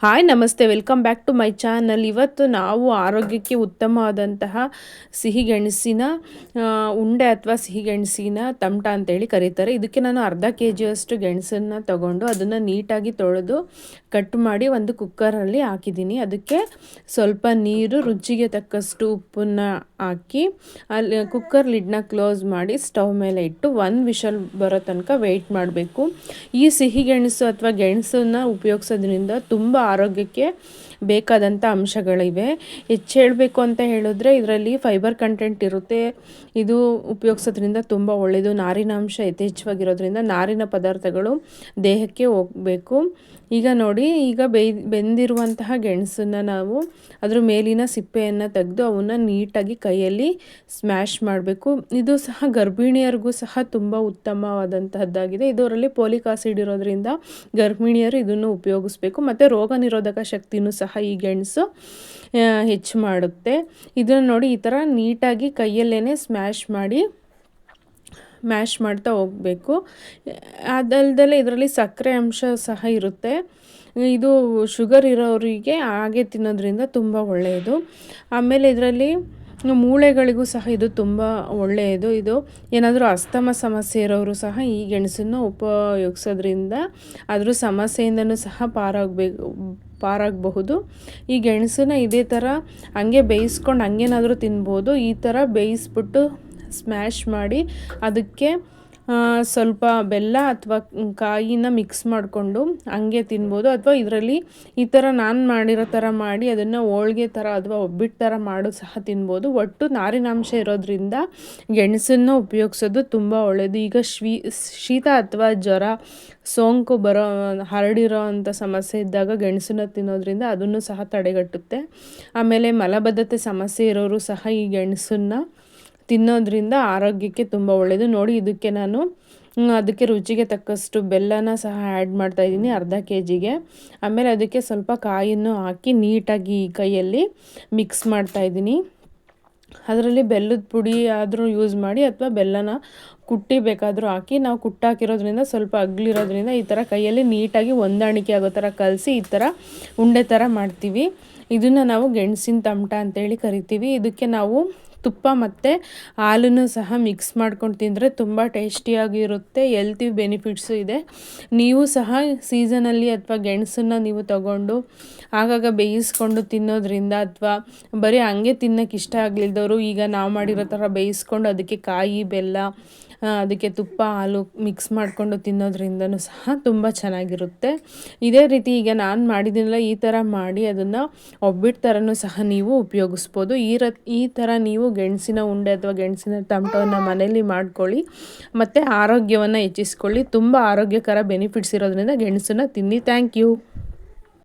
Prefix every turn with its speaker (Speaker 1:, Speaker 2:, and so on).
Speaker 1: Hi ನಮಸ್ತೆ, welcome back to my channel. ಇವತ್ತು ನಾವು ಆರೋಗ್ಯಕ್ಕೆ ಉತ್ತಮವಾದಂತಹ ಸಿಹಿಗೆಣಸಿನ ಉಂಡೆ ಅಥವಾ ಸಿಹಿಗೆಣಸಿನ ತಮಟ ಅಂತೇಳಿ ಕರೀತಾರೆ. ಇದಕ್ಕೆ ನಾನು ಅರ್ಧ KGಯಷ್ಟು ಗೆಣಸನ್ನು ತಗೊಂಡು ಅದನ್ನು ನೀಟಾಗಿ ತೊಳೆದು ಕಟ್ ಮಾಡಿ ಒಂದು ಕುಕ್ಕರಲ್ಲಿ ಹಾಕಿದ್ದೀನಿ. ಅದಕ್ಕೆ ಸ್ವಲ್ಪ ನೀರು, ರುಚಿಗೆ ತಕ್ಕಷ್ಟು ಉಪ್ಪನ್ನು ಹಾಕಿ ಅಲ್ಲಿ ಕುಕ್ಕರ್ ಲಿಡ್ನ ಕ್ಲೋಸ್ ಮಾಡಿ ಸ್ಟವ್ ಮೇಲೆ ಇಟ್ಟು 1 ವಿಷಲ್ ಬರೋ ತನಕ ವೆಯ್ಟ್ ಮಾಡಬೇಕು. ಈ ಸಿಹಿಗೆಣಸು ಅಥವಾ ಗೆಣಸನ್ನು ಉಪಯೋಗಿಸೋದ್ರಿಂದ ತುಂಬ ಆರೋಗ್ಯಕ್ಕೆ ಬೇಕಾದಂಥ ಅಂಶಗಳಿವೆ. ಹೆಚ್ಚು ಹೇಳಬೇಕು ಅಂತ ಹೇಳಿದ್ರೆ ಇದರಲ್ಲಿ ಫೈಬರ್ ಕಂಟೆಂಟ್ ಇರುತ್ತೆ. ಇದು ಉಪಯೋಗಿಸೋದ್ರಿಂದ ತುಂಬ ಒಳ್ಳೆಯದು. ನಾರಿನಾಂಶ ಯಥೇಚ್ಛವಾಗಿರೋದ್ರಿಂದ ನಾರಿನ ಪದಾರ್ಥಗಳು ದೇಹಕ್ಕೆ ಹೋಗಬೇಕು. ಈಗ ನೋಡಿ, ಈಗ ಬೆಂದಿರುವಂತಹ ಗೆಣಸನ್ನು ನಾವು ಅದ್ರ ಮೇಲಿನ ಸಿಪ್ಪೆಯನ್ನು ತೆಗೆದು ಅವನ್ನ ನೀಟಾಗಿ ಕೈಯಲ್ಲಿ ಸ್ಮ್ಯಾಶ್ ಮಾಡಬೇಕು. ಇದು ಸಹ ಗರ್ಭಿಣಿಯರಿಗೂ ಸಹ ತುಂಬ ಉತ್ತಮವಾದಂತಹದ್ದಾಗಿದೆ. ಇದರಲ್ಲಿ ಪೋಲಿಕ್ ಆಸಿಡ್ ಇರೋದ್ರಿಂದ ಗರ್ಭಿಣಿಯರು ಇದನ್ನು ಉಪಯೋಗಿಸ್ಬೇಕು. ಮತ್ತು ರೋಗ ನಿರೋಧಕ ಶಕ್ತಿನೂ ಸಹ ಈ ಗೆಣಸು ಹೆಚ್ಚು ಮಾಡುತ್ತೆ. ಇದನ್ನು ನೋಡಿ, ಈ ಥರ ನೀಟಾಗಿ ಕೈಯಲ್ಲೇ ಮ್ಯಾಶ್ ಮಾಡ್ತಾ ಹೋಗಬೇಕು. ಅದಲ್ದಲೆ ಇದರಲ್ಲಿ ಸಕ್ಕರೆ ಅಂಶ ಸಹ ಇರುತ್ತೆ. ಇದು ಶುಗರ್ ಇರೋರಿಗೆ ಹಾಗೆ ತಿನ್ನೋದ್ರಿಂದ ತುಂಬ ಒಳ್ಳೆಯದು. ಆಮೇಲೆ ಇದರಲ್ಲಿ ಮೂಳೆಗಳಿಗೂ ಸಹ ಇದು ತುಂಬ ಒಳ್ಳೆಯದು. ಇದು ಏನಾದರೂ ಅಸ್ತಮ ಸಮಸ್ಯೆ ಇರೋರು ಸಹ ಈ ಗೆಣಸನ್ನು ಉಪಯೋಗಿಸೋದ್ರಿಂದ ಅದ್ರ ಸಮಸ್ಯೆಯಿಂದನೂ ಸಹ ಪಾರಾಗಬಹುದು. ಈ ಗೆಣಸನ್ನ ಇದೇ ಥರ ಹಂಗೆ ಬೇಯಿಸ್ಕೊಂಡು ಹಂಗೇನಾದರೂ ತಿನ್ಬೋದು. ಈ ಥರ ಬೇಯಿಸ್ಬಿಟ್ಟು ಸ್ಮ್ಯಾಶ್ ಮಾಡಿ ಅದಕ್ಕೆ ಸ್ವಲ್ಪ ಬೆಲ್ಲ ಅಥವಾ ಕಾಯಿನ ಮಿಕ್ಸ್ ಮಾಡಿಕೊಂಡು ಹಂಗೆ ತಿನ್ಬೋದು. ಅಥವಾ ಇದರಲ್ಲಿ ಈ ಥರ ನಾನು ಮಾಡಿರೋ ಥರ ಮಾಡಿ ಅದನ್ನು ಹೋಳ್ಗೆ ಥರ ಅಥವಾ ಒಬ್ಬಿಟ್ಟು ಥರ ಮಾಡು ಸಹ ತಿನ್ಬೋದು. ಒಟ್ಟು ನಾರಿನಾಂಶ ಇರೋದ್ರಿಂದ ಗೆಣಸನ್ನು ಉಪಯೋಗಿಸೋದು ತುಂಬ ಒಳ್ಳೆಯದು. ಈಗ ಶೀತ ಅಥವಾ ಜ್ವರ, ಸೋಂಕು ಹರಡಿರೋ ಅಂಥ ಸಮಸ್ಯೆ ಇದ್ದಾಗ ಗೆಣಸನ್ನು ತಿನ್ನೋದ್ರಿಂದ ಅದನ್ನು ಸಹ ತಡೆಗಟ್ಟುತ್ತೆ. ಆಮೇಲೆ ಮಲಬದ್ಧತೆ ಸಮಸ್ಯೆ ಇರೋರು ಸಹ ಈ ಗೆಣಸನ್ನು ತಿನ್ನೋದ್ರಿಂದ ಆರೋಗ್ಯಕ್ಕೆ ತುಂಬ ಒಳ್ಳೆಯದು. ನೋಡಿ, ಇದಕ್ಕೆ ನಾನು ಅದಕ್ಕೆ ರುಚಿಗೆ ತಕ್ಕಷ್ಟು ಬೆಲ್ಲನ ಸಹ ಆ್ಯಡ್ ಮಾಡ್ತಾಯಿದ್ದೀನಿ ಅರ್ಧ KGಗೆ. ಆಮೇಲೆ ಅದಕ್ಕೆ ಸ್ವಲ್ಪ ಕಾಯಿಯನ್ನು ಹಾಕಿ ನೀಟಾಗಿ ಕೈಯಲ್ಲಿ ಮಿಕ್ಸ್ ಮಾಡ್ತಾಯಿದ್ದೀನಿ. ಅದರಲ್ಲಿ ಬೆಲ್ಲದ ಪುಡಿ ಆದರೂ ಯೂಸ್ ಮಾಡಿ ಅಥವಾ ಬೆಲ್ಲನ ಕುಟ್ಟಿ ಬೇಕಾದರೂ ಹಾಕಿ. ನಾವು ಕುಟ್ಟಾಕಿರೋದ್ರಿಂದ ಸ್ವಲ್ಪ ಅಗ್ಲಿರೋದ್ರಿಂದ ಈ ಥರ ಕೈಯಲ್ಲಿ ನೀಟಾಗಿ ಹೊಂದಾಣಿಕೆ ಆಗೋ ಥರ ಕಲಸಿ ಈ ಥರ ಉಂಡೆ ಥರ ಮಾಡ್ತೀವಿ. ಇದನ್ನು ನಾವು ಗೆಣಸಿನ ತಮಟ ಅಂತೇಳಿ ಕರಿತೀವಿ. ಇದಕ್ಕೆ ನಾವು ತುಪ್ಪ ಮತ್ತು ಹಾಲನ್ನು ಸಹ ಮಿಕ್ಸ್ ಮಾಡ್ಕೊಂಡು ತಿಂದರೆ ತುಂಬ ಟೇಸ್ಟಿಯಾಗಿರುತ್ತೆ. ಹೆಲ್ತಿ ಬೆನಿಫಿಟ್ಸು ಇದೆ. ನೀವು ಸಹ ಸೀಸನಲ್ಲಿ ಅಥವಾ ಗೆಣಸನ್ನು ನೀವು ತಗೊಂಡು ಆಗಾಗ ಬೇಯಿಸ್ಕೊಂಡು ತಿನ್ನೋದ್ರಿಂದ ಅಥವಾ ಬರೀ ಹಂಗೆ ತಿನ್ನೋಕ್ಕೆ ಇಷ್ಟ ಆಗಲಿಲ್ದವರು ಈಗ ನಾವು ಮಾಡಿರೋ ಥರ ಬೇಯಿಸ್ಕೊಂಡು ಅದಕ್ಕೆ ಕಾಯಿ, ಬೆಲ್ಲ, ಅದಕ್ಕೆ ತುಪ್ಪ, ಹಾಲು ಮಿಕ್ಸ್ ಮಾಡಿಕೊಂಡು ತಿನ್ನೋದ್ರಿಂದನೂ ಸಹ ತುಂಬ ಚೆನ್ನಾಗಿರುತ್ತೆ. ಇದೇ ರೀತಿ ಈಗ ನಾನು ಮಾಡಿದ್ದೀನಲ್ಲ ಈ ಥರ ಮಾಡಿ ಅದನ್ನು ಒಬ್ಬಿಟ್ಟು ಥರನೂ ಸಹ ನೀವು ಉಪಯೋಗಿಸ್ಬೋದು. ಈ ಥರ ನೀವು ಗೆಣಸಿನ ಉಂಡೆ ಅಥವಾ ಗೆಣಸಿನ ತಮಟವನ್ನು ಮನೇಲಿ ಮಾಡ್ಕೊಳ್ಳಿ ಮತ್ತು ಆರೋಗ್ಯವನ್ನು ಹೆಚ್ಚಿಸ್ಕೊಳ್ಳಿ. ತುಂಬ ಆರೋಗ್ಯಕರ ಬೆನಿಫಿಟ್ಸ್ ಇರೋದ್ರಿಂದ ಗೆಣಸನ್ನು ತಿನ್ನಿ. Thank you.